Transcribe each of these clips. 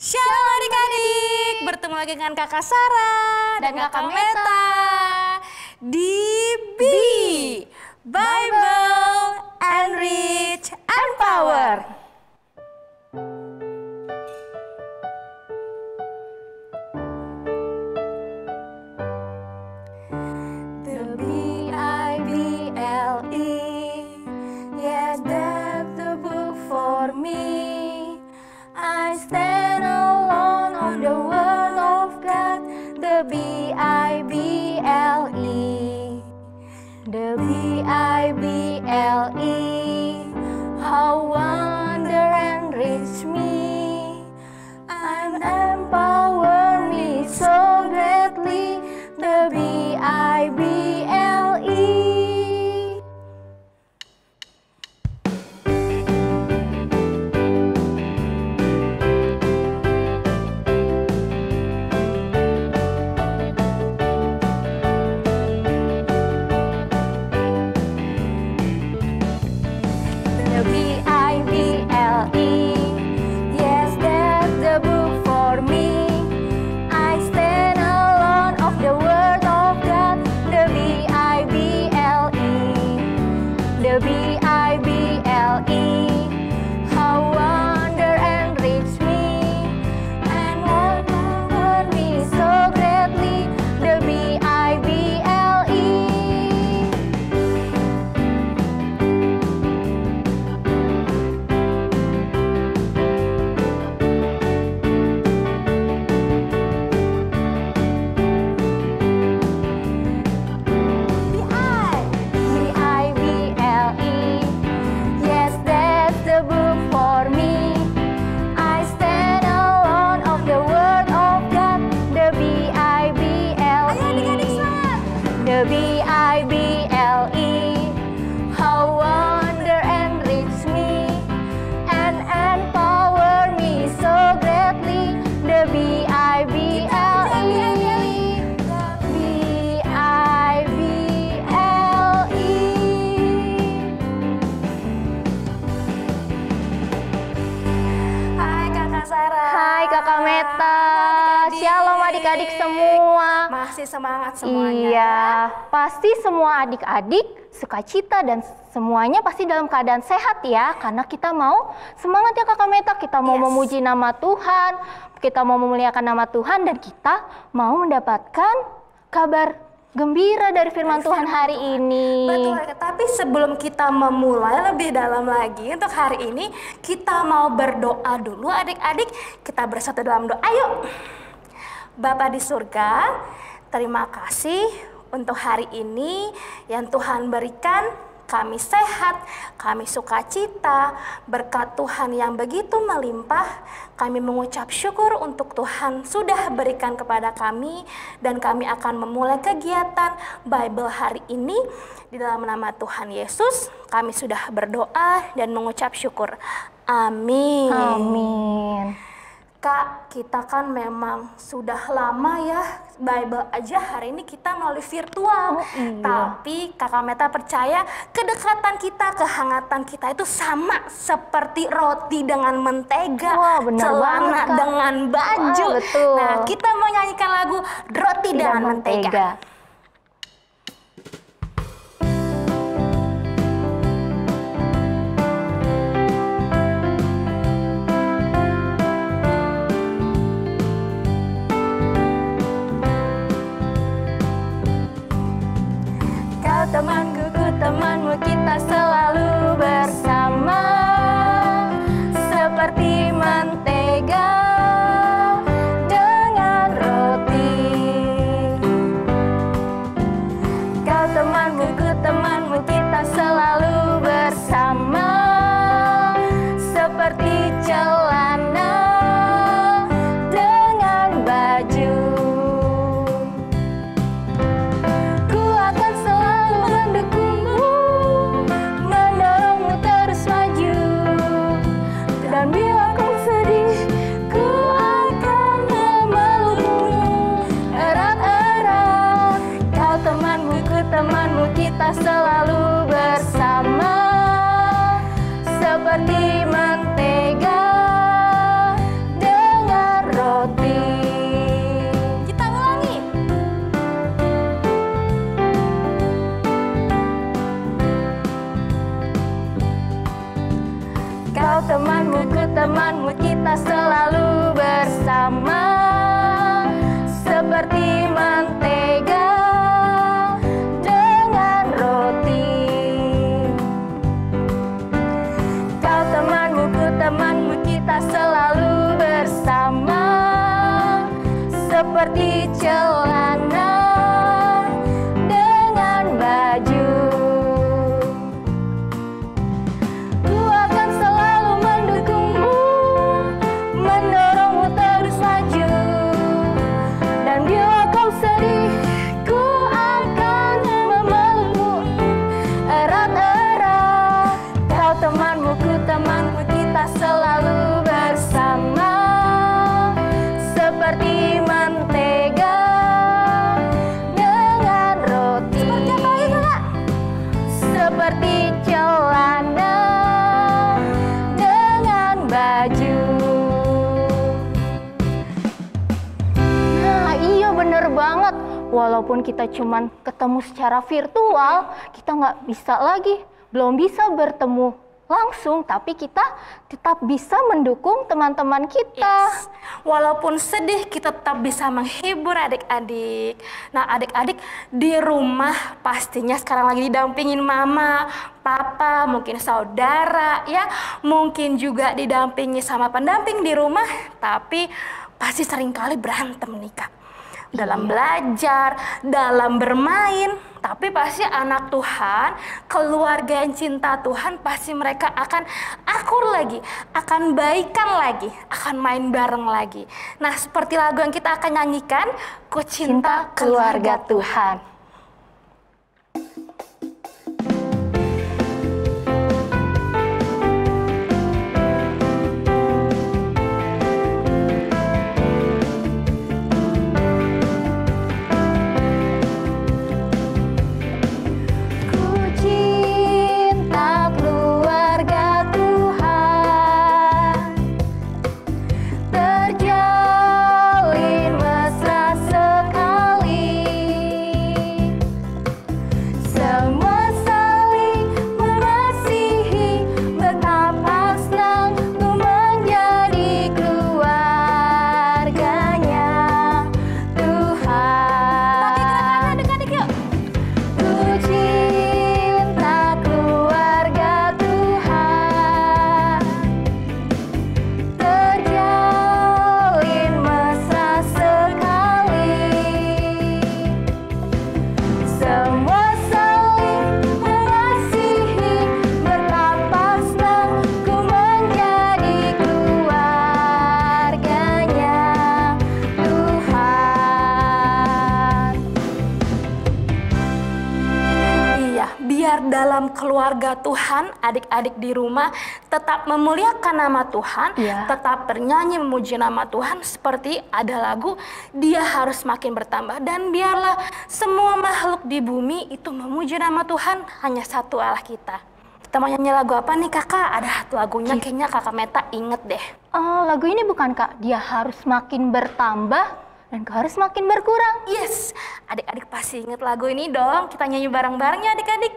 Shalom adik-adik, bertemu lagi dengan Kakak Sarah dan Kakak Meta di Bible Enrich and Power. The Bible, yes, that's the book for me. I stand alone on the word of God, the Bible, the Bible, how wonder and reach me, and empower me so greatly, the Bible. Shalom adik-adik semua. Masih semangat semuanya. Iya, pasti semua adik-adik sukacita dan semuanya pasti dalam keadaan sehat ya. Karena kita mau semangat ya Kakak Meta, kita mau memuji nama Tuhan, kita mau memuliakan nama Tuhan, dan kita mau mendapatkan kabar gembira dari firman Tuhan hari ini. Betul, tapi sebelum kita memulai lebih dalam lagi untuk hari ini, kita mau berdoa dulu adik-adik. Kita bersatu dalam doa, yuk. Bapa di surga, terima kasih untuk hari ini yang Tuhan berikan. Kami sehat, kami sukacita, berkat Tuhan yang begitu melimpah. Kami mengucap syukur untuk Tuhan sudah berikan kepada kami, dan kami akan memulai kegiatan Bible hari ini. Di dalam nama Tuhan Yesus, kami sudah berdoa dan mengucap syukur. Amin. Amin. Kak, kita kan memang sudah lama ya Bible aja hari ini kita melalui virtual. Tapi Kakak Meta percaya kedekatan kita, kehangatan kita itu sama seperti roti dengan mentega, celana dengan baju. Betul. Nah, kita mau nyanyikan lagu Roti dengan Mentega. Temanku, ku temanmu, kita selalu bersama, seperti mentega dengan roti. Kau temanku, ku temanmu, kita selalu bersama, seperti celana dengan baju. Temanmu, kita selalu bersama, seperti mentega dengan roti. Kita ulangi. Kau temanmu, ku temanmu, kita selalu bersama, seperti mentega temanmu, kita selalu bersama, seperti celana dengan baju. Ku akan selalu mendukungmu, mendorongmu terus maju, dan bila kau sedih, ku akan memelukmu erat-erat. Kau temanmu, ku temanmu, kita selalu bersama, seperti mentega dengan roti. Seperti celana dengan baju. Nah, iya bener banget. Walaupun kita cuman ketemu secara virtual, kita nggak bisa lagi, belum bisa bertemu langsung, tapi kita tetap bisa mendukung teman-teman kita. Walaupun sedih, kita tetap bisa menghibur adik-adik. Nah, adik-adik di rumah pastinya sekarang lagi didampingin mama, papa, mungkin saudara, ya, mungkin juga didampingi sama pendamping di rumah, tapi pasti seringkali berantem nih Kak. Dalam belajar, dalam bermain, tapi pasti anak Tuhan, keluarga yang cinta Tuhan, pasti mereka akan akur lagi, akan baikan lagi, akan main bareng lagi. Nah, seperti lagu yang kita akan nyanyikan, Ku Cinta Keluarga Tuhan. Terjalin keluarga Tuhan, adik-adik di rumah tetap memuliakan nama Tuhan, Iya. tetap bernyanyi memuji nama Tuhan seperti ada lagu, dia harus makin bertambah. Dan biarlah semua makhluk di bumi itu memuji nama Tuhan, hanya satu Allah kita. Kita mau nyanyi lagu apa nih kakak? Ada satu lagunya kayaknya kakak Meta inget deh. Oh, lagu ini bukan Kak, dia harus makin bertambah dan harus makin berkurang. Yes, adik-adik pasti inget lagu ini dong. Kita nyanyi bareng-bareng ya adik-adik.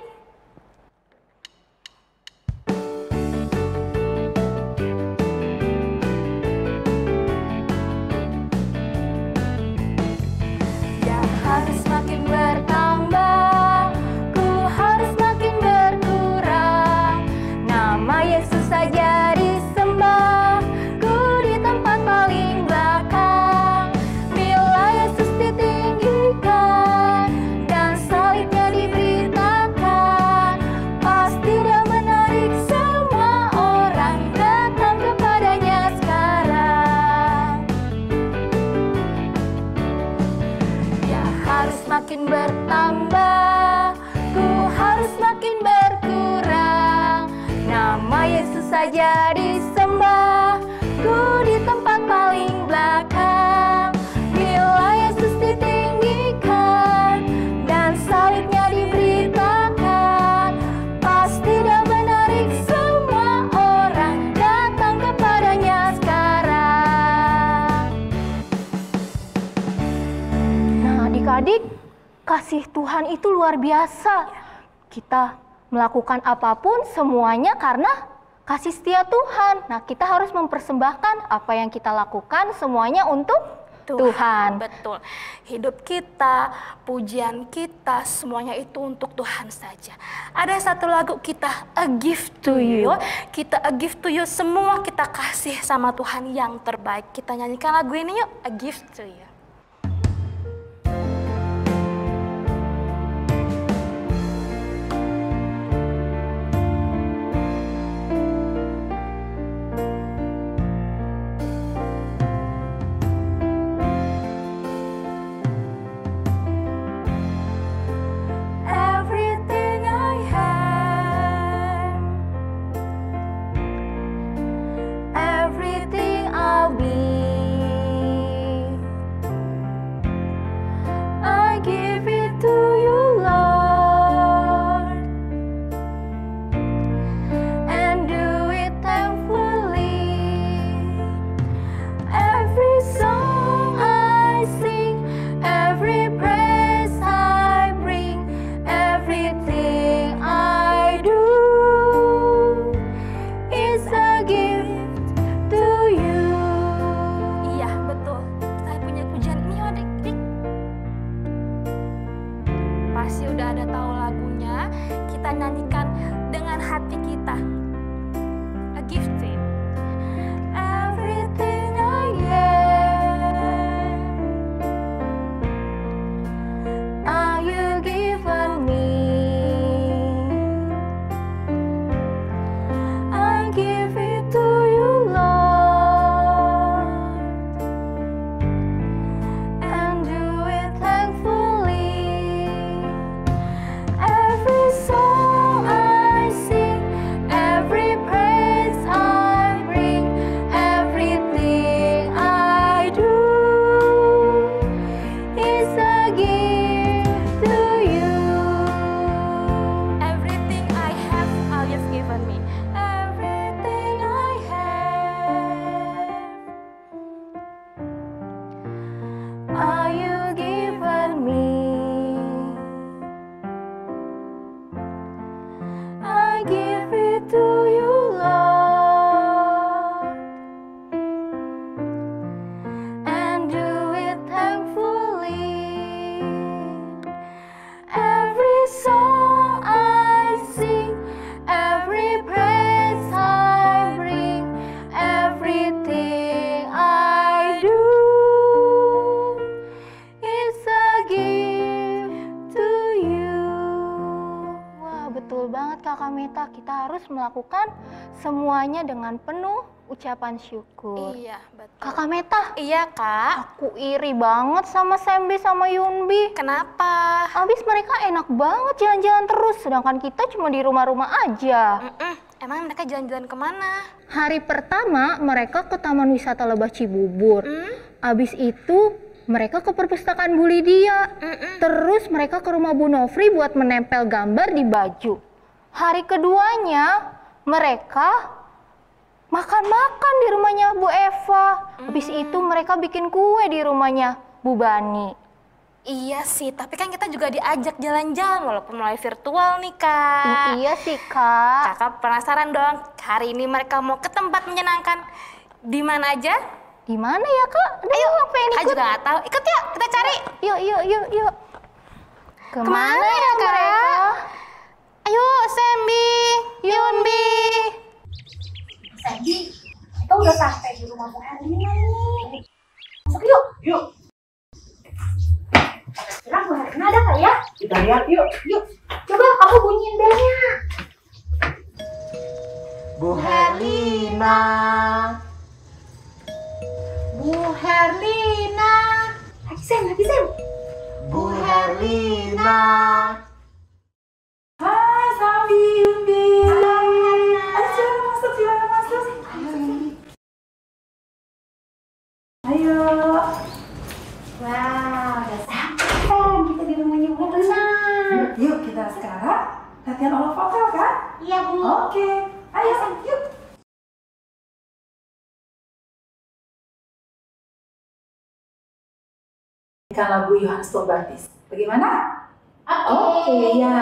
Dia harus makin bertambah, ku harus makin berkurang. Nama Yesus saja disembah, ku di tempat paling belakang. Bila Yesus ditinggikan dan salibnya diberitakan, pasti dia menarik semua orang datang kepadanya sekarang. Dia harus makin bertambah, ku harus makin berkurang. Nama Yesus saja disembah, ku di tempat paling belakang. Bila Yesus ditinggikan dan salibnya diberitakan, pasti dia menarik semua orang datang kepadanya sekarang. Nah, adik-adik, kasih Tuhan itu luar biasa. Kita melakukan apapun semuanya karena kasih setia Tuhan. Nah, kita harus mempersembahkan apa yang kita lakukan semuanya untuk Tuhan. Betul. Hidup kita, pujian kita, semuanya itu untuk Tuhan saja. Ada satu lagu kita A Gift to You. Kita A Gift to You, semua kita kasih sama Tuhan yang terbaik. Kita nyanyikan lagu ini yuk, A Gift to You. Everything I have, everything I'll be, I give it to you, Lord, and do it thankfully. Every song I sing, every praise I bring, everything I do is a gift to you. Iya, betul. Saya punya pujian ini adik-adik. Pasti udah ada tahu lagunya. Kita nyanyikan dengan hati kita. A Gift to You. Everything I am, are you given me? I give it to you, Lord, and do it thankfully. Every song I sing, every praise I bring, everything I do is a gift to you. Everything I have, all you've given me. Everything I have, are you given me? I give it to you, Lord, and do it thankfully. Every song I sing, every praise I bring, everything I do is a gift to you. Wah, betul banget Kakak Meta. Kita harus melakukan semuanya dengan penuh ucapan syukur. Iya, betul. Kakak Meta, Iya, Kak. aku iri banget sama Sembi sama Yunbi. Kenapa? Abis mereka enak banget jalan-jalan terus, sedangkan kita cuma di rumah-rumah aja. Emang mereka jalan-jalan kemana? Hari pertama mereka ke Taman Wisata Lebah Cibubur. Abis itu mereka ke perpustakaan Bu Lydia. Terus mereka ke rumah Bu Nofri buat menempel gambar di baju. Hari keduanya mereka makan-makan di rumahnya Bu Eva. Habis itu mereka bikin kue di rumahnya Bu Bani. Iya sih, tapi kan kita juga diajak jalan-jalan walaupun melalui virtual nih, Kak. Iya sih, Kak. Kakak penasaran dong, hari ini mereka mau ke tempat menyenangkan. Di mana aja? Di mana ya, Kak? Ayo, pengen Kak ikut. juga nggak tahu. Ikut yuk, kita cari. Yuk. Kemana ya, Kak? mereka? Ayo, Sembi, Yunbi. Sembi, kita udah sampai di rumah Bu Herlina nih. Masuk yuk. Yuk, Kira Bu Herlina ada nggak ya? kita lihat yuk. Yuk, coba kamu bunyiin belnya. Bu Herlina. Bu Herlina. Lagi Sem. Bu Herlina. Hai Sambi, Yunbi. Ayo silakan masuk. Ayo. Wah, udah sampai kita di rumahnya Bu Herlina. Yuk kita sekarang latihan olah vokal kan? Iya, Bu. Oke. Ayo, yuk. Nyanyikan lagu Yohanes Pembaptis. Bagaimana? Oke, ya.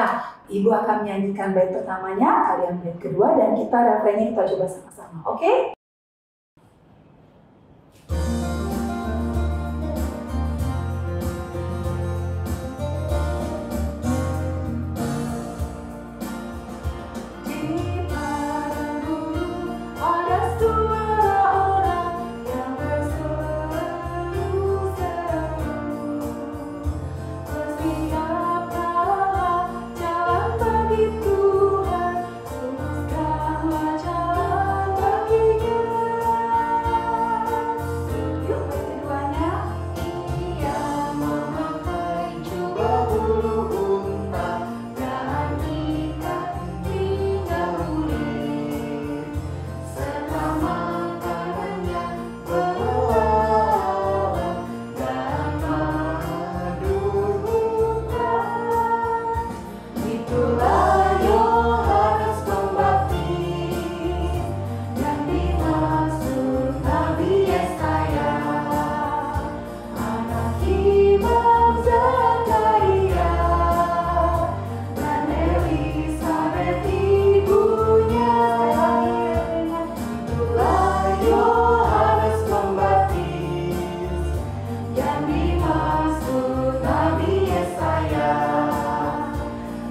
Ibu akan menyanyikan bait pertamanya, kalian bait kedua, dan kita refrennya kita coba sama-sama. Oke? Di padang ada suara orang yang berseru-seru. Bersiaplah jalan bagi Tuhan, luruskanlah jalan baginya. Yuk, bait keduanya. Ia memakai jubah bulu unta dan ikat pinggang kulit, serta makanannya belalang dan madu bukan. Itulah Yohanes Pembaptis yang dimaksud Nabi Yesaya, anak Imam Zakaria dan Elisabet ibunya. Itulah Yohanes Pembaptis yang dimaksud Nabi Yesaya,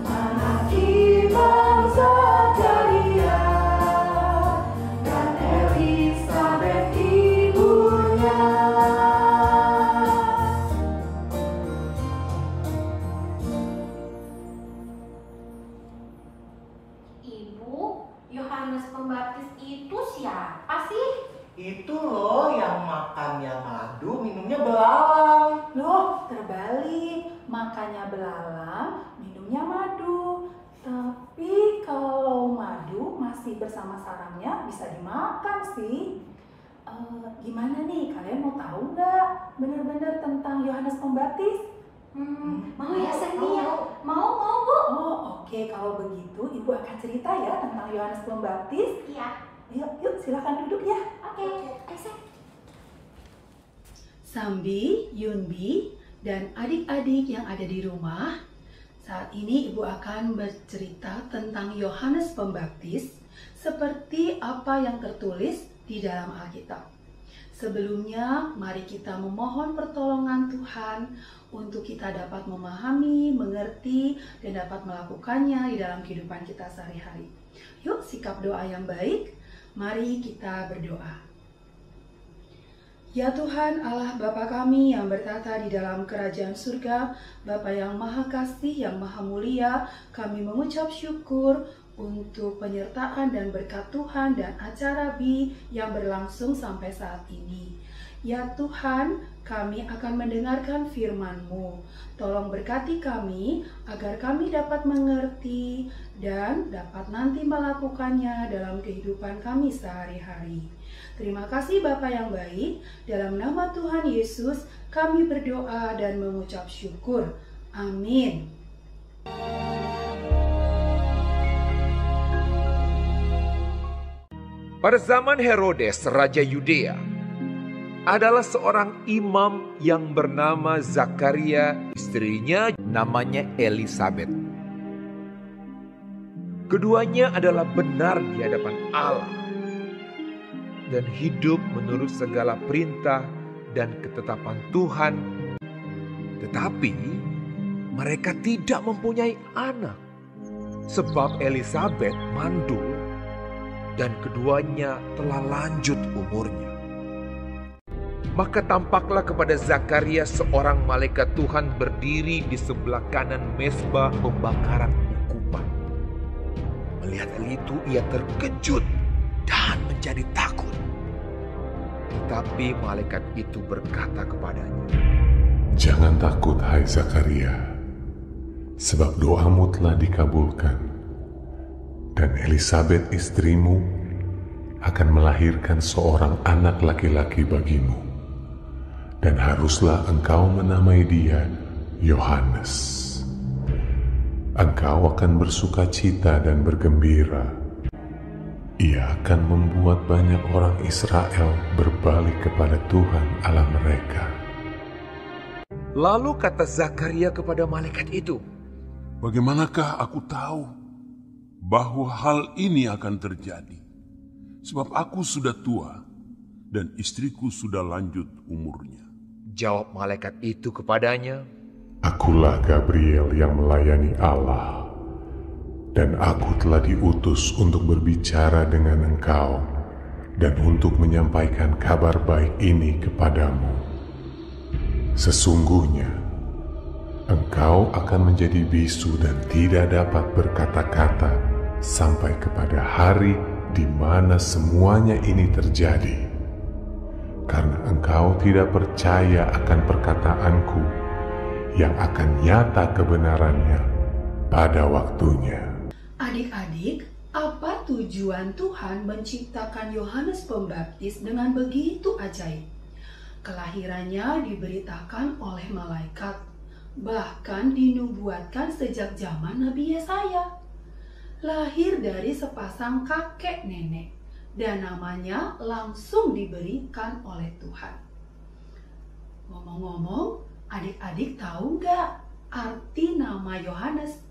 anak Imam Zakaria dan Elisabet ibunya. Ibu, Yohanes Pembaptis itu siapa sih? Itu loh yang makannya madu, minumnya belalang. Loh, terbalik. Makannya belalang, minumnya madu. Tapi kalau madu masih bersama sarangnya bisa dimakan sih. Gimana nih, kalian mau tahu nggak benar-benar tentang Yohanes Pembaptis? Mau ya Sembi ya? Mau Bu. Oh, oke. Kalau begitu, Ibu akan cerita ya tentang Yohanes Pembaptis. Iya. Yuk, silakan duduk ya. Oke. Ayo Sem. Sambi, Yunbi, dan adik-adik yang ada di rumah, saat ini Ibu akan bercerita tentang Yohanes Pembaptis seperti apa yang tertulis di dalam Alkitab. Sebelumnya, mari kita memohon pertolongan Tuhan untuk kita dapat memahami, mengerti, dan dapat melakukannya di dalam kehidupan kita sehari-hari. Yuk, sikap doa yang baik. Mari kita berdoa. Ya Tuhan Allah Bapa kami yang bertata di dalam kerajaan surga, Bapa yang maha kasih, yang maha mulia, kami mengucap syukur untuk penyertaan dan berkat Tuhan dan acara B yang berlangsung sampai saat ini. Ya Tuhan, kami akan mendengarkan firman-Mu. Tolong berkati kami agar kami dapat mengerti dan dapat nanti melakukannya dalam kehidupan kami sehari-hari. Terima kasih Bapa yang baik, dalam nama Tuhan Yesus kami berdoa dan mengucap syukur. Amin. Pada zaman Herodes, Raja Yudea, adalah seorang imam yang bernama Zakaria, istrinya namanya Elisabet. Keduanya adalah benar di hadapan Allah dan hidup menurut segala perintah dan ketetapan Tuhan. Tetapi mereka tidak mempunyai anak sebab Elisabet mandul dan keduanya telah lanjut umurnya. Maka tampaklah kepada Zakaria seorang malaikat Tuhan berdiri di sebelah kanan mezbah pembakaran ukupan. Melihat hal itu ia terkejut dan menjadi takut. Tetapi malaikat itu berkata kepadanya, "Jangan takut, hai Zakaria, sebab doamu telah dikabulkan, dan Elisabet istrimu akan melahirkan seorang anak laki-laki bagimu. Dan haruslah engkau menamai dia Yohanes. Engkau akan bersukacita dan bergembira. Ia akan membuat banyak orang Israel berbalik kepada Tuhan Allah mereka." Lalu kata Zakaria kepada malaikat itu, "Bagaimanakah aku tahu bahwa hal ini akan terjadi? Sebab aku sudah tua dan istriku sudah lanjut umurnya." Jawab malaikat itu kepadanya, "Akulah Gabriel yang melayani Allah, dan aku telah diutus untuk berbicara dengan engkau dan untuk menyampaikan kabar baik ini kepadamu. Sesungguhnya, engkau akan menjadi bisu dan tidak dapat berkata-kata sampai kepada hari di mana semuanya ini terjadi. Karena engkau tidak percaya akan perkataanku yang akan nyata kebenarannya pada waktunya." Adik-adik, apa tujuan Tuhan menciptakan Yohanes Pembaptis dengan begitu ajaib? Kelahirannya diberitakan oleh malaikat, bahkan dinubuatkan sejak zaman Nabi Yesaya. Lahir dari sepasang kakek nenek, dan namanya langsung diberikan oleh Tuhan. Ngomong-ngomong, adik-adik tahu nggak arti nama Yohanes?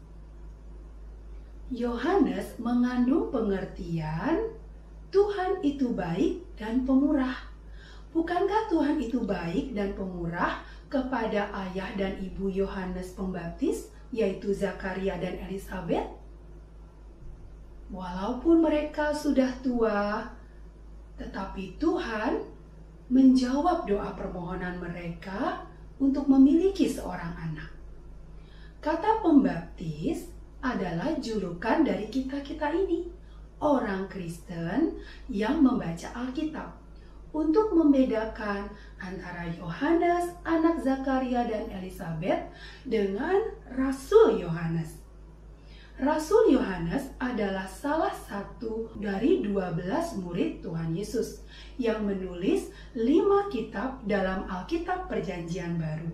Yohanes mengandung pengertian Tuhan itu baik dan pemurah. Bukankah Tuhan itu baik dan pemurah kepada ayah dan ibu Yohanes Pembaptis, yaitu Zakaria dan Elisabet? Walaupun mereka sudah tua, tetapi Tuhan menjawab doa permohonan mereka untuk memiliki seorang anak. Kata pembaptis adalah julukan dari kita-kita ini, orang Kristen yang membaca Alkitab, untuk membedakan antara Yohanes, anak Zakaria dan Elisabet, dengan Rasul Yohanes. Rasul Yohanes adalah salah satu dari 12 murid Tuhan Yesus yang menulis 5 kitab dalam Alkitab Perjanjian Baru.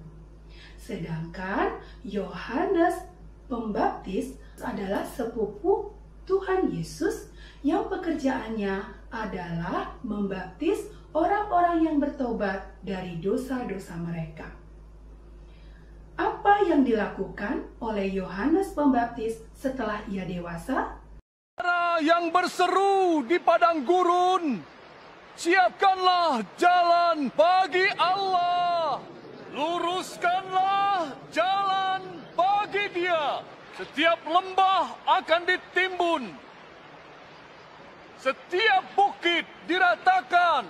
Sedangkan Yohanes Pembaptis adalah sepupu Tuhan Yesus yang pekerjaannya adalah membaptis orang-orang yang bertobat dari dosa-dosa mereka. Apa yang dilakukan oleh Yohanes Pembaptis setelah ia dewasa? Yang berseru di padang gurun, "Siapkanlah jalan bagi Allah, luruskanlah jalan bagi Dia. Setiap lembah akan ditimbun, setiap bukit diratakan,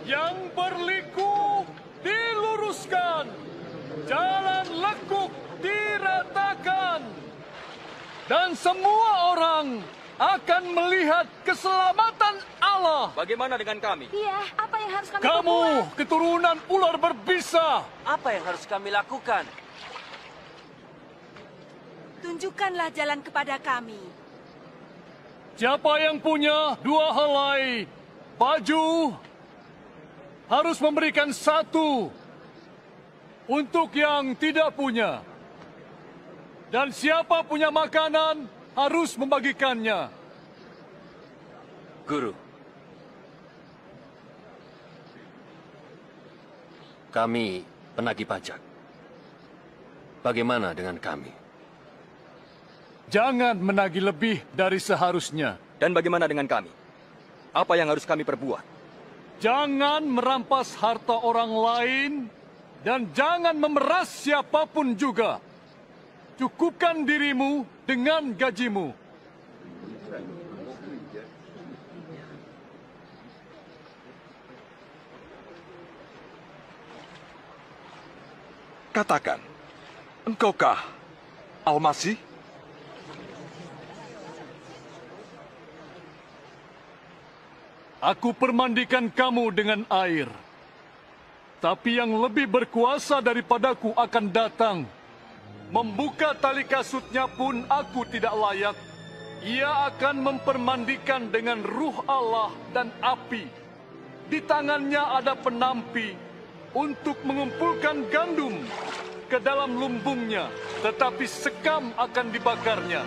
yang berliku diluruskan, jalan lekuk diratakan." Dan semua orang akan melihat keselamatan Allah. Bagaimana dengan kami? Iya, apa yang harus kami Kamu, keturunan ular berbisa. Apa yang harus kami lakukan? Tunjukkanlah jalan kepada kami. Siapa yang punya 2 helai baju harus memberikan 1 untuk yang tidak punya. Dan siapa punya makanan harus membagikannya. Guru, kami penagih pajak. Bagaimana dengan kami? Jangan menagih lebih dari seharusnya. Dan bagaimana dengan kami? Apa yang harus kami perbuat? Jangan merampas harta orang lain dan jangan memeras siapapun juga. Cukupkan dirimu dengan gajimu. Katakan, engkaukah Al-Masih? Aku permandikan kamu dengan air. Tapi yang lebih berkuasa daripadaku akan datang. Membuka tali kasutnya pun aku tidak layak. Ia akan mempermandikan dengan ruh Allah dan api. Di tangannya ada penampi untuk mengumpulkan gandum ke dalam lumbungnya, tetapi sekam akan dibakarnya.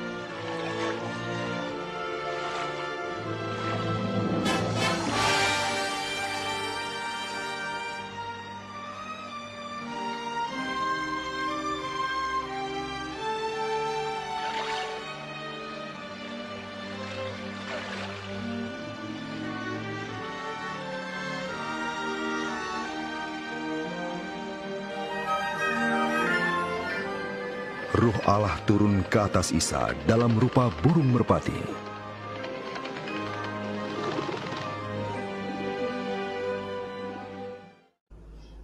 Ruh Allah turun ke atas Isa dalam rupa burung merpati.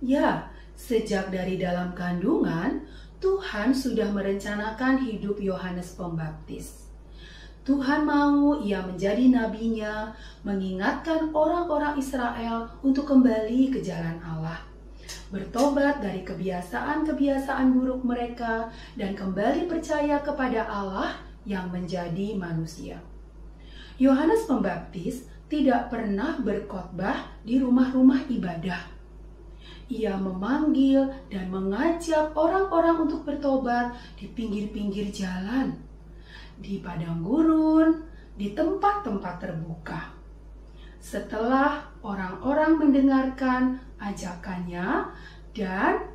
Ya, sejak dari dalam kandungan, Tuhan sudah merencanakan hidup Yohanes Pembaptis. Tuhan mau ia menjadi nabinya, mengingatkan orang-orang Israel untuk kembali ke jalan Allah. Bertobat dari kebiasaan-kebiasaan buruk mereka dan kembali percaya kepada Allah yang menjadi manusia. Yohanes Pembaptis tidak pernah berkhotbah di rumah-rumah ibadah. Ia memanggil dan mengajak orang-orang untuk bertobat di pinggir-pinggir jalan, di padang gurun, di tempat-tempat terbuka. Setelah orang-orang mendengarkan ajakannya dan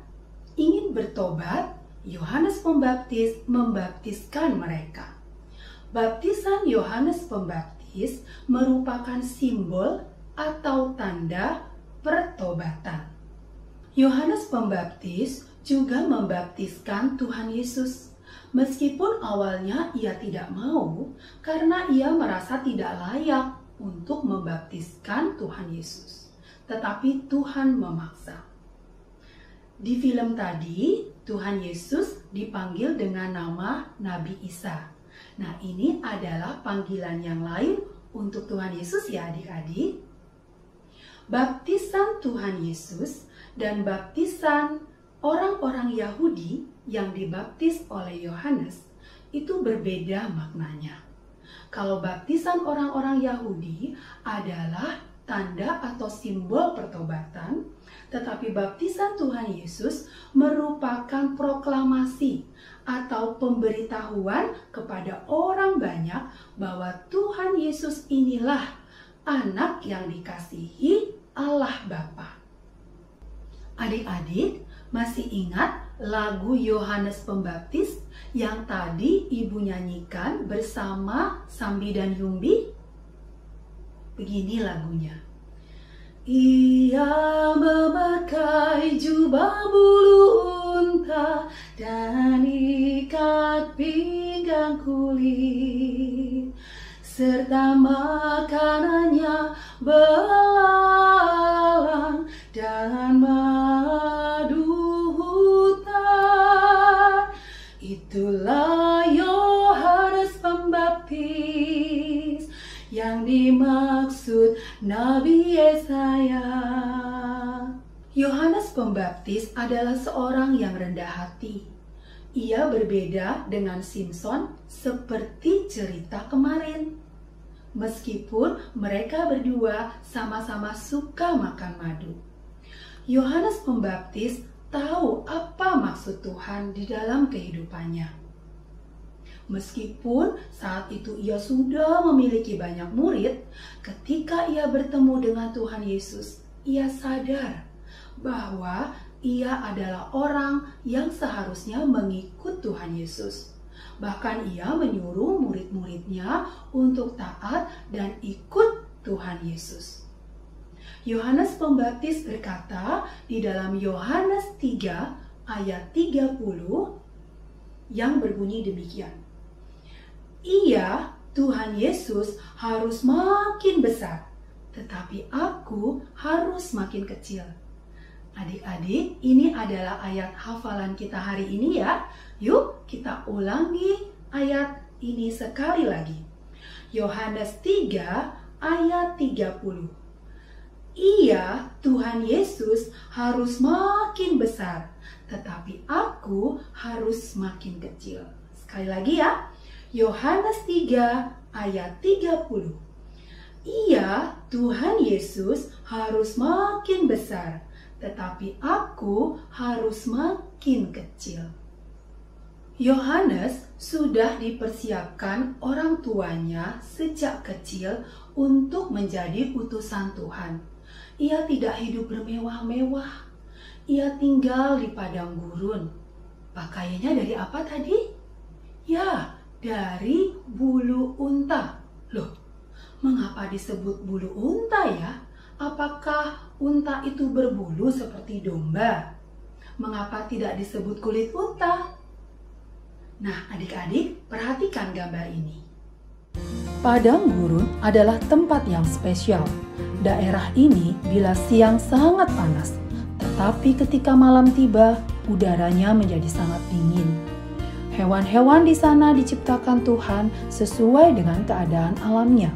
ingin bertobat, Yohanes Pembaptis membaptiskan mereka. Baptisan Yohanes Pembaptis merupakan simbol atau tanda pertobatan. Yohanes Pembaptis juga membaptiskan Tuhan Yesus. Meskipun awalnya ia tidak mau karena ia merasa tidak layak untuk membaptiskan Tuhan Yesus. Tetapi Tuhan memaksa. Di film tadi, Tuhan Yesus dipanggil dengan nama Nabi Isa. Nah, ini adalah panggilan yang lain untuk Tuhan Yesus ya adik-adik. Baptisan Tuhan Yesus dan baptisan orang-orang Yahudi yang dibaptis oleh Yohanes itu berbeda maknanya. Kalau baptisan orang-orang Yahudi adalah tanda atau simbol pertobatan, tetapi baptisan Tuhan Yesus merupakan proklamasi atau pemberitahuan kepada orang banyak bahwa Tuhan Yesus inilah anak yang dikasihi Allah Bapa. Adik-adik, masih ingat lagu Yohanes Pembaptis yang tadi ibu nyanyikan bersama Sambi dan Yumbi? Begini lagunya. Ia memakai jubah bulu unta dan ikat pinggang kulit, serta makanannya belalang dan madu hutan. Itulah Yohanes saya. Yohanes Pembaptis adalah seorang yang rendah hati. Ia berbeda dengan Simson seperti cerita kemarin. Meskipun mereka berdua sama-sama suka makan madu. Yohanes Pembaptis tahu apa maksud Tuhan di dalam kehidupannya. Meskipun saat itu ia sudah memiliki banyak murid, ketika ia bertemu dengan Tuhan Yesus, ia sadar bahwa ia adalah orang yang seharusnya mengikut Tuhan Yesus. Bahkan ia menyuruh murid-muridnya untuk taat dan ikut Tuhan Yesus. Yohanes Pembaptis berkata di dalam Yohanes 3 ayat 30 yang berbunyi demikian. Ia, Tuhan Yesus, harus makin besar, tetapi aku harus makin kecil. Adik-adik, ini adalah ayat hafalan kita hari ini ya. Yuk kita ulangi ayat ini sekali lagi. Yohanes 3 ayat 30. Ia, Tuhan Yesus, harus makin besar, tetapi aku harus makin kecil. Sekali lagi ya. Yohanes 3 ayat 30. Ia, Tuhan Yesus, harus makin besar, tetapi aku harus makin kecil. Yohanes sudah dipersiapkan orang tuanya sejak kecil untuk menjadi utusan Tuhan. Ia tidak hidup bermewah-mewah. Ia tinggal di padang gurun. Pakaiannya dari apa tadi? Ya, dari bulu unta. Loh, mengapa disebut bulu unta ya? Apakah unta itu berbulu seperti domba? Mengapa tidak disebut kulit unta? Nah, adik-adik, perhatikan gambar ini. Padang gurun adalah tempat yang spesial. Daerah ini bila siang sangat panas, tetapi ketika malam tiba, udaranya menjadi sangat dingin. Hewan-hewan di sana diciptakan Tuhan sesuai dengan keadaan alamnya.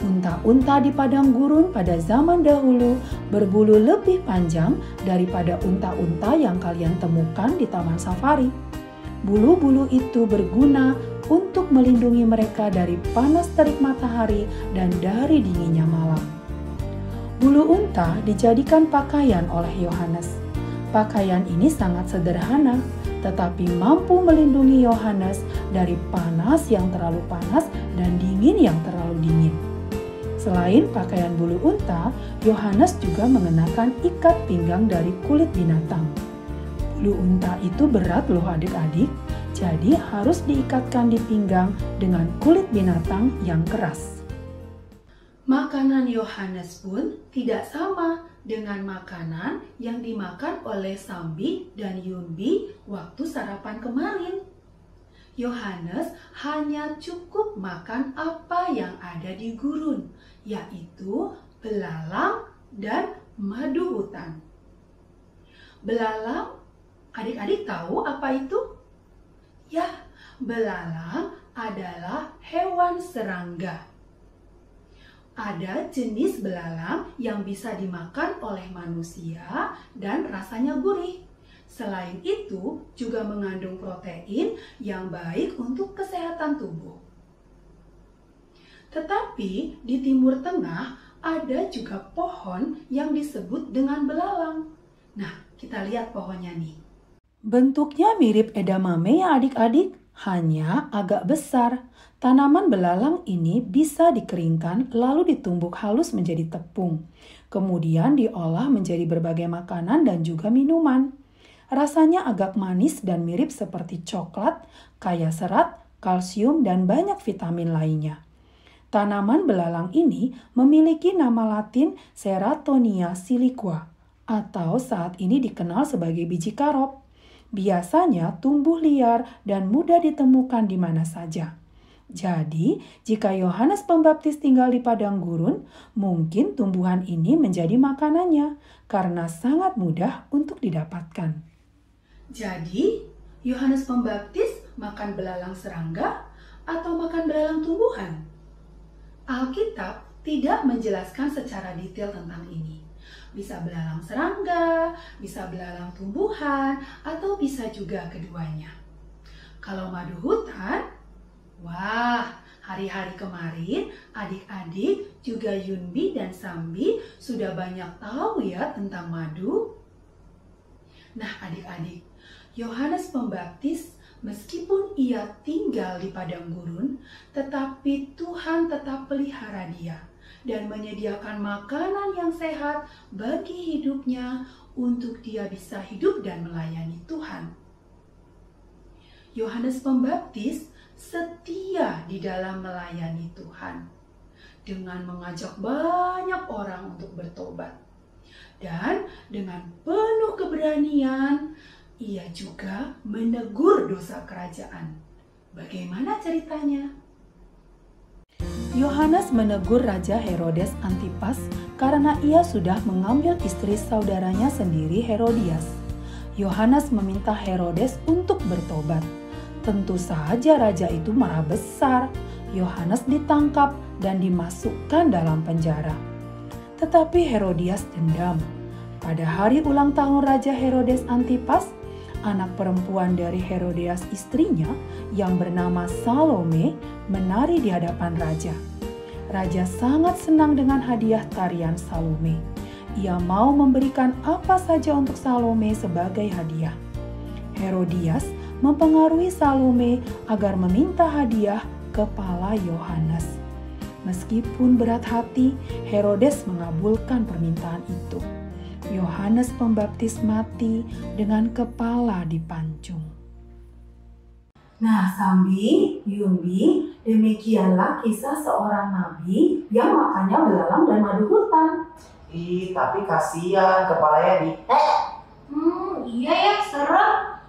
Unta-unta di padang gurun pada zaman dahulu berbulu lebih panjang daripada unta-unta yang kalian temukan di taman safari. Bulu-bulu itu berguna untuk melindungi mereka dari panas terik matahari dan dari dinginnya malam. Bulu unta dijadikan pakaian oleh Yohanes. Pakaian ini sangat sederhana, tetapi mampu melindungi Yohanes dari panas yang terlalu panas dan dingin yang terlalu dingin. Selain pakaian bulu unta, Yohanes juga mengenakan ikat pinggang dari kulit binatang. Bulu unta itu berat loh adik-adik, jadi harus diikatkan di pinggang dengan kulit binatang yang keras. Makanan Yohanes pun tidak sama dengan makanan yang dimakan oleh Sambi dan Yunbi waktu sarapan kemarin. Yohanes hanya cukup makan apa yang ada di gurun, yaitu belalang dan madu hutan. Belalang, adik-adik tahu apa itu? Ya, belalang adalah hewan serangga. Ada jenis belalang yang bisa dimakan oleh manusia dan rasanya gurih. Selain itu, juga mengandung protein yang baik untuk kesehatan tubuh. Tetapi di Timur Tengah ada juga pohon yang disebut dengan belalang. Nah, kita lihat pohonnya nih. Bentuknya mirip edamame ya adik-adik, hanya agak besar. Tanaman belalang ini bisa dikeringkan lalu ditumbuk halus menjadi tepung. Kemudian diolah menjadi berbagai makanan dan juga minuman. Rasanya agak manis dan mirip seperti coklat, kaya serat, kalsium, dan banyak vitamin lainnya. Tanaman belalang ini memiliki nama latin Ceratonia siliqua atau saat ini dikenal sebagai biji karop. Biasanya tumbuh liar dan mudah ditemukan di mana saja. Jadi, jika Yohanes Pembaptis tinggal di padang gurun, mungkin tumbuhan ini menjadi makanannya karena sangat mudah untuk didapatkan. Jadi, Yohanes Pembaptis makan belalang serangga atau makan belalang tumbuhan? Alkitab tidak menjelaskan secara detail tentang ini. Bisa belalang serangga, bisa belalang tumbuhan, atau bisa juga keduanya. Kalau madu hutan, wah, hari-hari kemarin adik-adik juga Yunbi dan Sambi sudah banyak tahu ya tentang madu. Nah adik-adik, Yohanes Pembaptis meskipun ia tinggal di padang gurun, tetapi Tuhan tetap pelihara dia dan menyediakan makanan yang sehat bagi hidupnya untuk dia bisa hidup dan melayani Tuhan. Yohanes Pembaptis setia di dalam melayani Tuhan dengan mengajak banyak orang untuk bertobat. Dan dengan penuh keberanian, ia juga menegur dosa kerajaan. Bagaimana ceritanya? Yohanes menegur Raja Herodes Antipas karena ia sudah mengambil istri saudaranya sendiri Herodias. Yohanes meminta Herodes untuk bertobat. Tentu saja raja itu marah besar. Yohanes ditangkap dan dimasukkan dalam penjara. Tetapi Herodias dendam. Pada hari ulang tahun Raja Herodes Antipas, anak perempuan dari Herodias istrinya yang bernama Salome menari di hadapan raja. Raja sangat senang dengan hadiah tarian Salome. Ia mau memberikan apa saja untuk Salome sebagai hadiah. Herodias mempengaruhi Salome agar meminta hadiah kepala Yohanes. Meskipun berat hati, Herodes mengabulkan permintaan itu. Yohanes Pembaptis mati dengan kepala dipancung. Nah, Sambi, Yunbi, demikianlah kisah seorang nabi yang makannya belalang dan madu hutan. Ih, tapi kasihan kepalanya di... Iya ya, serem.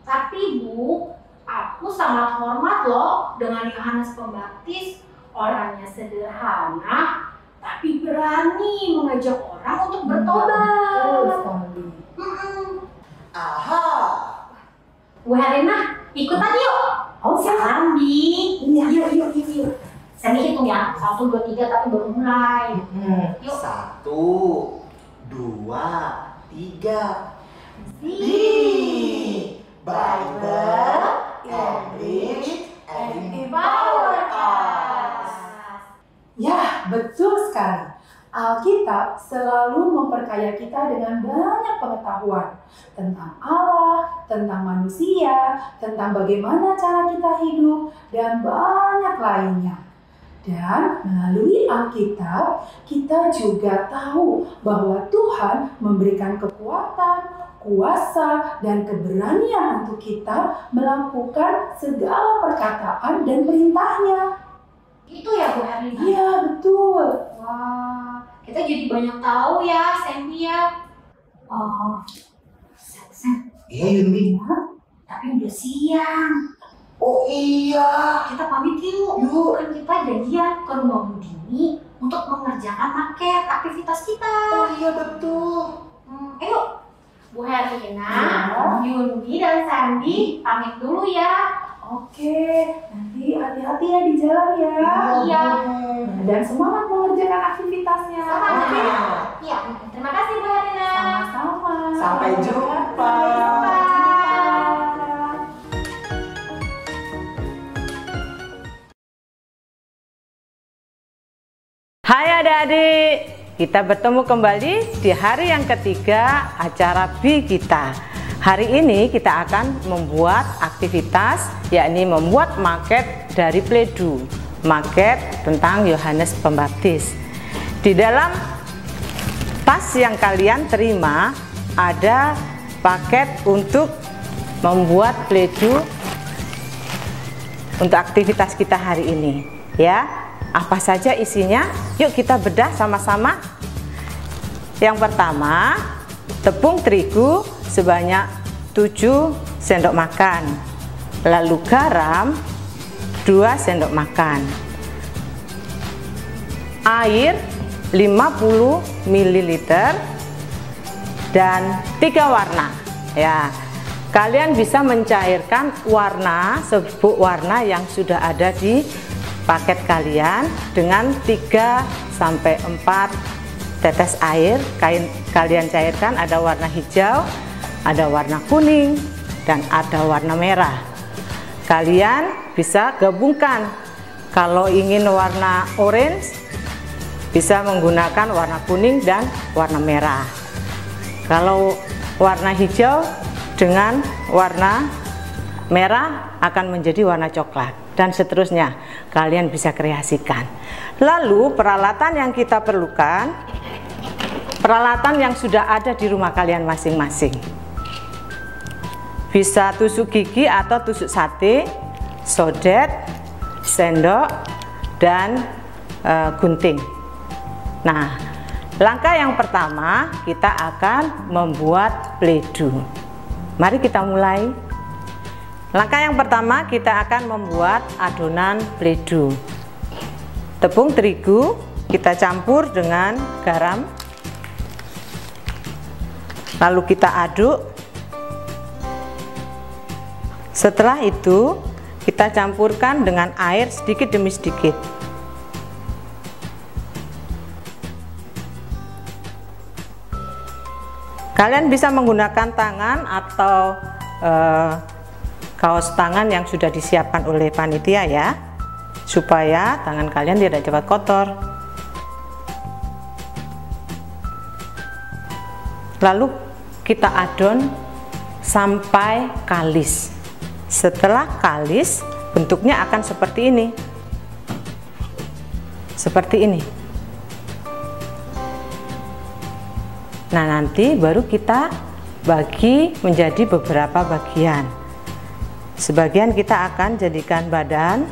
Tapi Bu, aku sangat hormat loh dengan Yohanes Pembaptis. Orangnya sederhana, tapi berani mengajak orang untuk bertobat. Aha. Bu Helena, ikutan yuk. Oh, Sambi. Yuk. Sambi hitung ya. 1, 2, 3, tapi baru mulai. Yuk. 1, 2, 3. Bible enrich and empower us. Ya, betul sekali. Alkitab selalu memperkaya kita dengan banyak pengetahuan tentang Allah, tentang manusia, tentang bagaimana cara kita hidup, dan banyak lainnya. Dan melalui Alkitab, kita juga tahu bahwa Tuhan memberikan kekuatan, kuasa, dan keberanian untuk kita melakukan segala perkataan dan perintahnya. Itu ya Bu Herlina? Iya, betul. Wah, kita jadi banyak tahu ya, Sambi ya. Oh, Sam. Iya, Yunbi. Tapi udah siang. Oh iya. Kita pamit yuk. Kan kita janjian ke rumah Bu Dini untuk mengerjakan maket aktivitas kita. Oh iya, betul. Ayo, Bu Herlina, Yunbi dan Sambi pamit dulu ya. Oke, nanti hati-hati ya di jalan ya. Iya. Dan semangat mengerjakan aktivitasnya. Oke. Iya, terima kasih Bu Herlina. Sama-sama. Sampai jumpa. Hai adik-adik, kita bertemu kembali di hari yang ketiga acara B kita. Hari ini kita akan membuat aktivitas, yakni membuat maket dari Pledu, maket tentang Yohanes Pembaptis. Di dalam tas yang kalian terima ada paket untuk membuat Pledu untuk aktivitas kita hari ini, ya. Apa saja isinya? Yuk kita bedah sama-sama. Yang pertama, tepung terigu sebanyak 7 sendok makan. Lalu garam 2 sendok makan. Air 50 ml dan 3 warna. Ya. Kalian bisa mencairkan warna, serbuk warna yang sudah ada di paket kalian dengan 3 sampai 4 tetes air, kalian cairkan, ada warna hijau, ada warna kuning, dan ada warna merah. Kalian bisa gabungkan. Kalau ingin warna orange, bisa menggunakan warna kuning dan warna merah. Kalau warna hijau dengan warna merah akan menjadi warna coklat, dan seterusnya. Kalian bisa kreasikan. Lalu peralatan yang kita perlukan, peralatan yang sudah ada di rumah kalian masing-masing. Bisa tusuk gigi atau tusuk sate, sodet, sendok, dan gunting. Nah, langkah yang pertama kita akan membuat pledu. Mari kita mulai. Langkah yang pertama kita akan membuat adonan pledu. Tepung terigu kita campur dengan garam, lalu kita aduk. Setelah itu kita campurkan dengan air sedikit demi sedikit. Kalian bisa menggunakan tangan atau kaos tangan yang sudah disiapkan oleh panitia ya, supaya tangan kalian tidak cepat kotor. Lalu kita adon sampai kalis. Setelah kalis, bentuknya akan seperti ini. Seperti ini. Nah, nanti baru kita bagi menjadi beberapa bagian. Sebagian kita akan jadikan badan,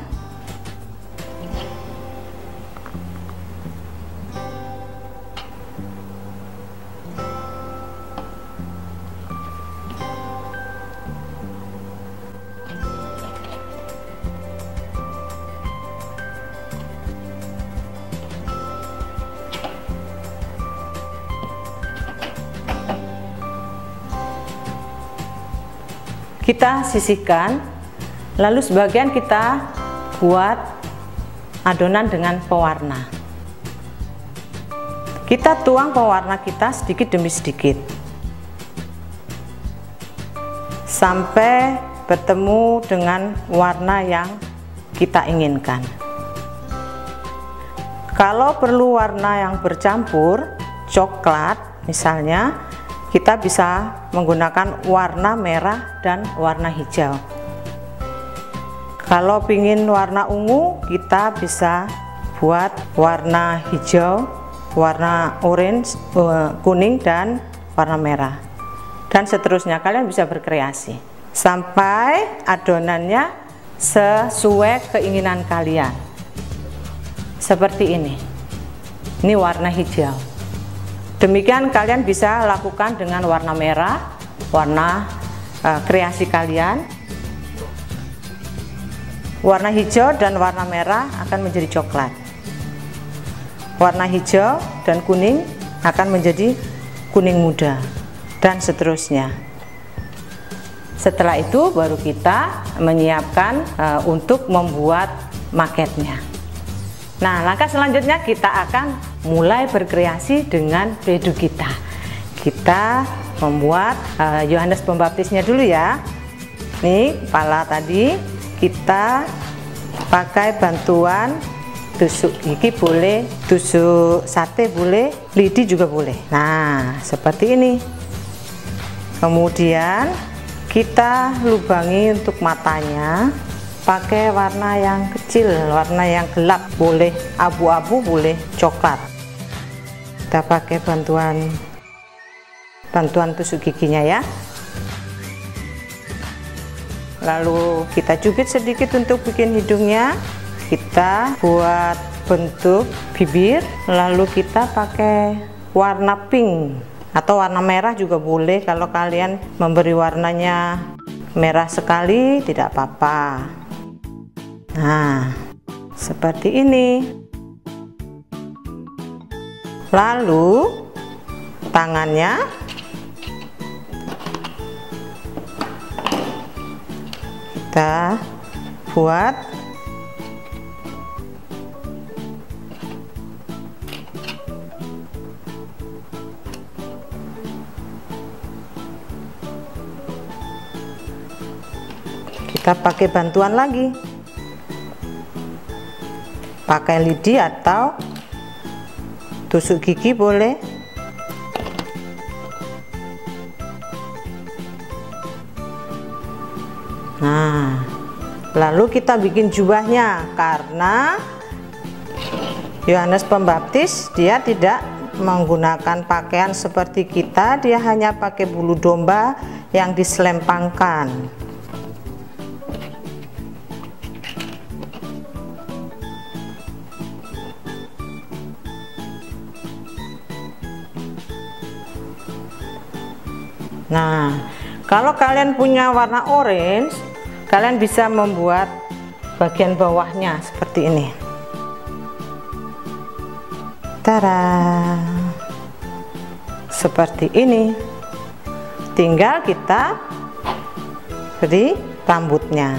kita sisihkan, lalu sebagian kita buat adonan dengan pewarna. Kita tuang pewarna kita sedikit demi sedikit sampai bertemu dengan warna yang kita inginkan. Kalau perlu warna yang bercampur, coklat misalnya, kita bisa menggunakan warna merah dan warna hijau. Kalau ingin warna ungu, kita bisa buat warna hijau, warna orange, kuning, dan warna merah. Dan seterusnya, kalian bisa berkreasi sampai adonannya sesuai keinginan kalian. Seperti ini. Ini warna hijau. Demikian kalian bisa lakukan dengan warna merah, warna kreasi kalian. Warna hijau dan warna merah akan menjadi coklat. Warna hijau dan kuning akan menjadi kuning muda, dan seterusnya. Setelah itu baru kita menyiapkan untuk membuat maketnya. Nah, langkah selanjutnya kita akan mulai berkreasi dengan pledu kita. Kita membuat Yohanes Pembaptisnya dulu ya. Nih, kepala tadi kita pakai bantuan tusuk gigi boleh, tusuk sate boleh, lidi juga boleh. Nah, seperti ini. Kemudian kita lubangi untuk matanya pakai warna yang kecil, warna yang gelap, boleh abu-abu, boleh coklat. Kita pakai bantuan tusuk giginya ya. Lalu kita jepit sedikit untuk bikin hidungnya. Kita buat bentuk bibir, lalu kita pakai warna pink atau warna merah juga boleh. Kalau kalian memberi warnanya merah sekali tidak apa-apa. Nah, seperti ini. Lalu tangannya kita buat Kita pakai bantuan lagi, pakai lidi atau tusuk gigi boleh. Nah, lalu kita bikin jubahnya, karena Yohanes Pembaptis dia tidak menggunakan pakaian seperti kita, dia hanya pakai bulu domba yang diselempangkan. Nah, kalau kalian punya warna orange, kalian bisa membuat bagian bawahnya seperti ini. Tada, seperti ini. Tinggal kita beri rambutnya.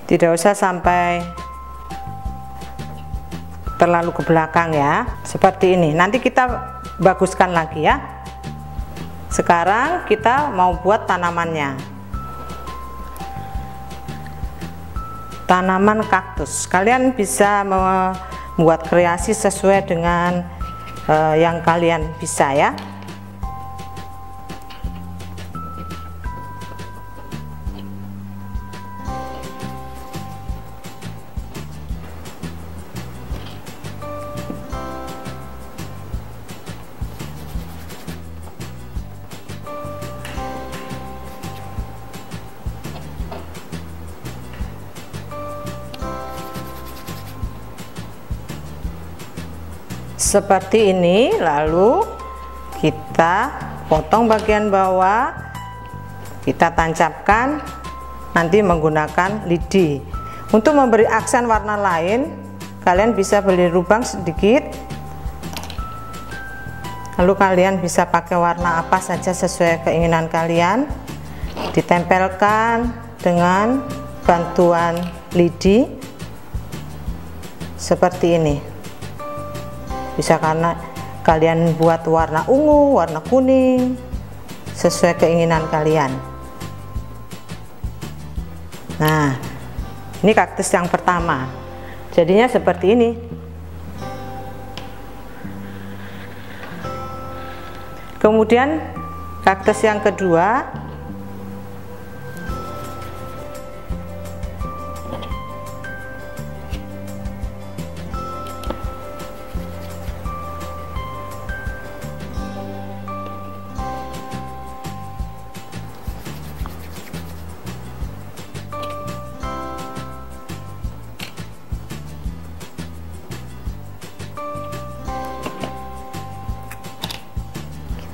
Tidak usah sampai terlalu ke belakang ya, seperti ini. Nanti kita baguskan lagi ya. Sekarang kita mau buat tanamannya. Tanaman kaktus. Kalian bisa membuat kreasi sesuai dengan yang kalian bisa ya. Seperti ini, lalu kita potong bagian bawah, kita tancapkan nanti menggunakan lidi. Untuk memberi aksen warna lain, kalian bisa beli lubang sedikit, lalu kalian bisa pakai warna apa saja sesuai keinginan kalian, ditempelkan dengan bantuan lidi seperti ini. Bisa karena kalian buat warna ungu, warna kuning, sesuai keinginan kalian. Nah, ini kaktus yang pertama, jadinya seperti ini. Kemudian kaktus yang kedua,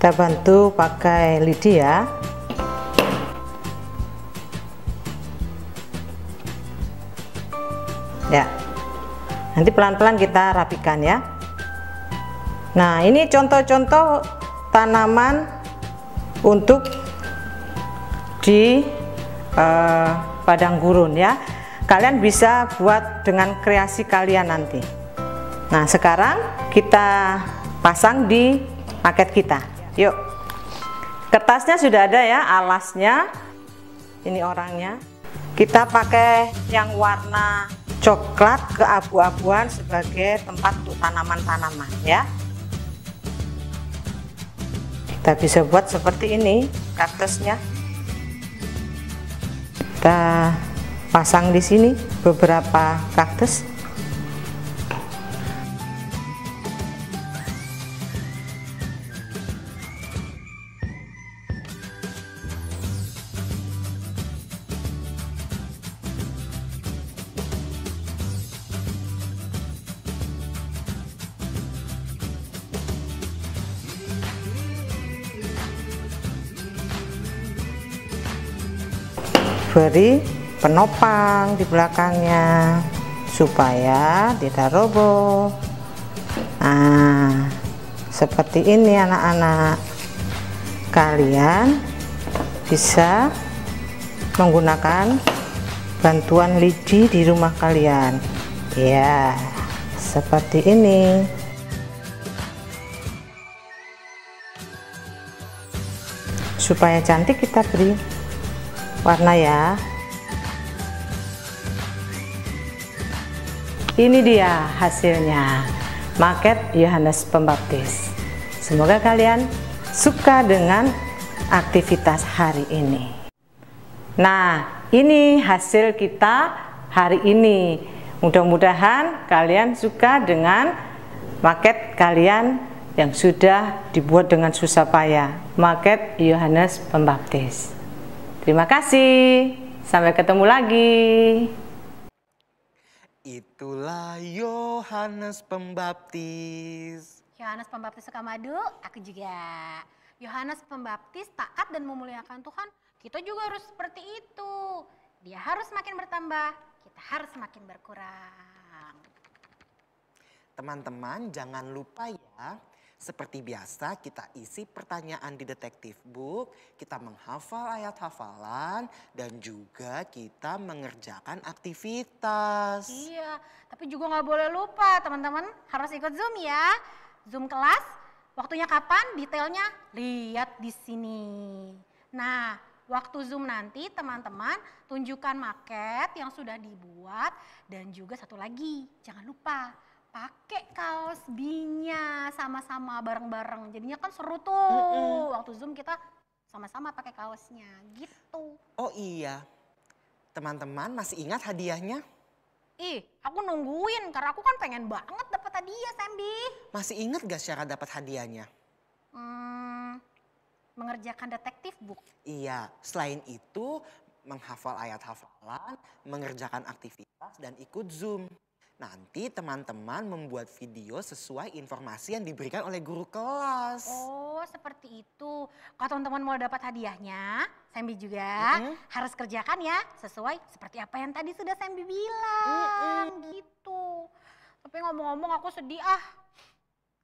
kita bantu pakai lidi ya. Ya, nanti pelan-pelan kita rapikan ya. Nah, ini contoh-contoh tanaman untuk di padang gurun ya. Kalian bisa buat dengan kreasi kalian nanti. Nah, sekarang kita pasang di paket kita. Yuk, kertasnya sudah ada ya, alasnya, ini orangnya. Kita pakai yang warna coklat keabu-abuan sebagai tempat untuk tanaman-tanaman ya. Kita bisa buat seperti ini kaktusnya. Kita pasang di sini beberapa kaktus. Beri penopang di belakangnya supaya tidak roboh. Nah, seperti ini anak-anak. Kalian bisa menggunakan bantuan lidi di rumah kalian. Ya, seperti ini. Supaya cantik kita beri warna ya. Ini dia hasilnya, maket Yohanes Pembaptis. Semoga kalian suka dengan aktivitas hari ini. Nah, ini hasil kita hari ini. Mudah-mudahan kalian suka dengan maket kalian yang sudah dibuat dengan susah payah. Maket Yohanes Pembaptis. Terima kasih. Sampai ketemu lagi. Itulah Yohanes Pembaptis. Yohanes Pembaptis Sukamadu, aku juga. Yohanes Pembaptis taat dan memuliakan Tuhan. Kita juga harus seperti itu. Dia harus makin bertambah, kita harus makin berkurang. Teman-teman jangan lupa ya, seperti biasa kita isi pertanyaan di detektif book, kita menghafal ayat hafalan, dan juga kita mengerjakan aktivitas. Iya, tapi juga nggak boleh lupa teman-teman harus ikut Zoom ya. Zoom kelas, waktunya kapan? Detailnya lihat di sini. Nah, waktu Zoom nanti teman-teman tunjukkan maket yang sudah dibuat, dan juga satu lagi jangan lupa pakai kaos B-nya sama-sama bareng-bareng. Jadinya kan seru tuh. Waktu Zoom kita sama-sama pakai kaosnya gitu. Oh iya, teman-teman masih ingat hadiahnya? Ih, aku nungguin karena aku kan pengen banget dapat hadiah, Sambi. Masih ingat gak cara dapat hadiahnya? Mengerjakan detektif book. Iya, selain itu menghafal ayat hafalan, mengerjakan aktivitas, dan ikut Zoom. Nanti teman-teman membuat video sesuai informasi yang diberikan oleh guru kelas. Oh, seperti itu. Kalau teman-teman mau dapat hadiahnya, Sambi juga harus kerjakan ya sesuai seperti apa yang tadi sudah Sambi bilang gitu. Tapi ngomong-ngomong aku sedih ah.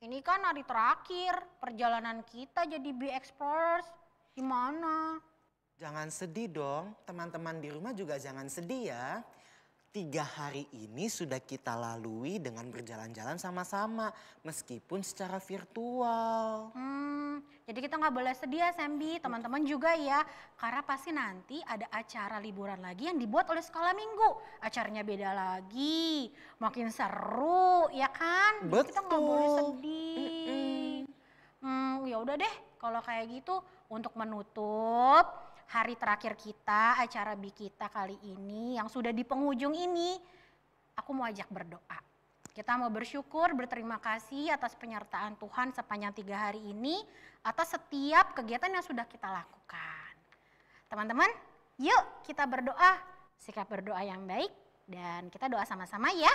Ini kan hari terakhir perjalanan kita jadi Bee Explorers. Gimana? Jangan sedih dong, teman-teman di rumah juga jangan sedih ya. 3 hari ini sudah kita lalui dengan berjalan-jalan sama-sama meskipun secara virtual. Jadi kita nggak boleh sedih ya Sambi, teman-teman juga ya. Karena pasti nanti ada acara liburan lagi yang dibuat oleh sekolah minggu. Acaranya beda lagi, makin seru ya kan? Jadi kita nggak boleh sedih. Ya udah deh kalau kayak gitu, untuk menutup hari terakhir kita, acara B kita kali ini yang sudah di penghujung ini, aku mau ajak berdoa. Kita mau bersyukur, berterima kasih atas penyertaan Tuhan sepanjang 3 hari ini, atas setiap kegiatan yang sudah kita lakukan. Teman-teman, yuk kita berdoa, sikap berdoa yang baik, dan kita doa sama-sama ya.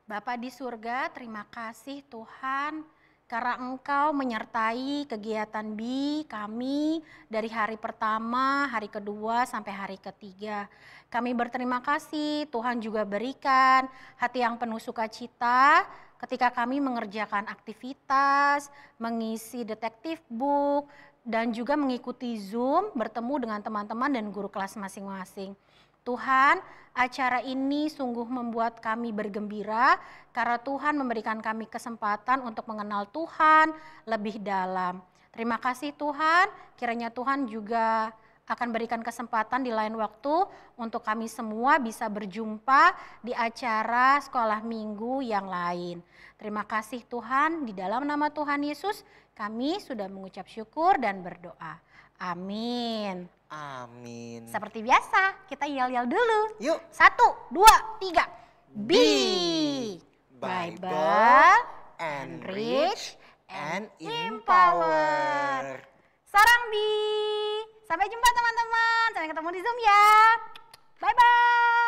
Bapa di surga, terima kasih Tuhan, karena Engkau menyertai kegiatan B kami dari hari pertama, hari kedua, sampai hari ketiga. Kami berterima kasih, Tuhan juga berikan hati yang penuh sukacita ketika kami mengerjakan aktivitas, mengisi detektif book, dan juga mengikuti Zoom, bertemu dengan teman-teman dan guru kelas masing-masing. Tuhan, acara ini sungguh membuat kami bergembira karena Tuhan memberikan kami kesempatan untuk mengenal Tuhan lebih dalam. Terima kasih Tuhan, kiranya Tuhan juga akan berikan kesempatan di lain waktu untuk kami semua bisa berjumpa di acara sekolah minggu yang lain. Terima kasih Tuhan, di dalam nama Tuhan Yesus kami sudah mengucap syukur dan berdoa. Amin. Amin. Seperti biasa, kita yel-yel dulu. Yuk. 1, 2, 3. B. Bible, enrich, and empower. Sarang B. Sampai jumpa teman-teman. Sampai ketemu di Zoom ya. Bye-bye.